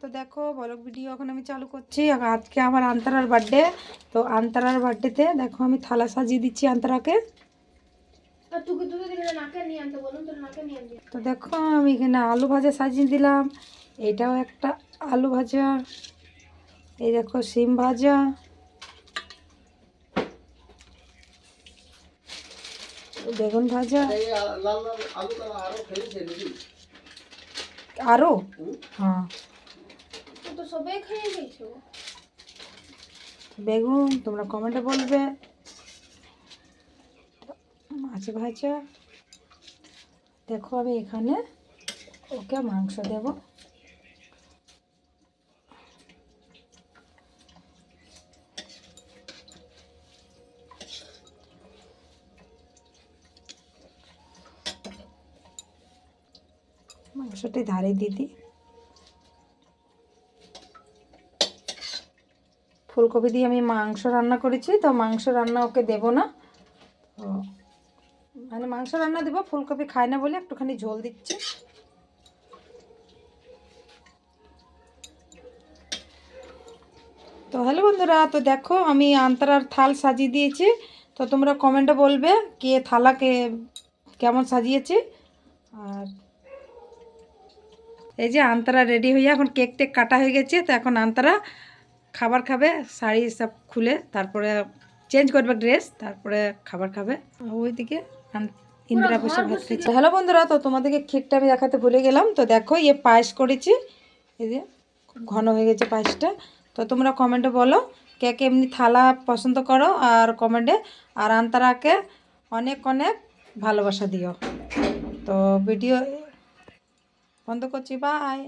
তো দেখো blog video এখন আমি চালু করছি। আজকে আমার আন্তরার বার্থডে, তো আন্তরার বার্থডেতে দেখো আমি থালা সাজিয়ে দিচ্ছি আন্তরাকে। তো দেখো আমি এখানে আলু ভাজা সাজিয়ে দিলাম, এটাও একটা আলু ভাজা, এই দেখো সিম ভাজা, বেগুন ভাজা, আরো হ্যাঁ বেগুন তোমরা কমেন্টে বলবে, মাছ ভাজা। দেখো আমি এখানে ওকে মাংস দেব। মাংসটি ধারে দিয়ে দিই। ফুলকপি দিয়ে আমি মাংস রান্না করেছি, তো মাংস রান্না ওকে দেব না, তো মানে মাংস রান্না দেবো, ফুলকপি খায় না বলে একটুখানি ঝোল দিচ্ছে। তো হ্যালো বন্ধুরা, তো দেখো আমি আন্তরার থাল সাজিয়ে দিয়েছি। তো তোমরা কমেন্টে বলবে কে থালাকে কেমন সাজিয়েছে। আর এই যে আন্তরা রেডি হয়ে এখন কেক টেক কাটা হয়ে গেছে, তো এখন আন্তরা খাবার খাবে, শাড়ি সব খুলে তারপরে চেঞ্জ করবে ড্রেস, তারপরে খাবার খাবে। ওইদিকে ইন্দিরা বসে ভাত খাচ্ছে। হ্যালো বন্ধুরা, তো তোমাদেরকে কেকটা আমি দেখাতে ভুলে গেলাম। তো দেখো ইয়ে পায়েস করেছি, এই যে খুব ঘন হয়ে গেছে পায়েসটা। তো তোমরা কমেন্টে বলো কে কে এমনি থালা পছন্দ করো, আর কমেন্টে আর আন্তরাকে অনেক অনেক ভালোবাসা দিও। তো ভিডিও বন্ধ করছি, বাই।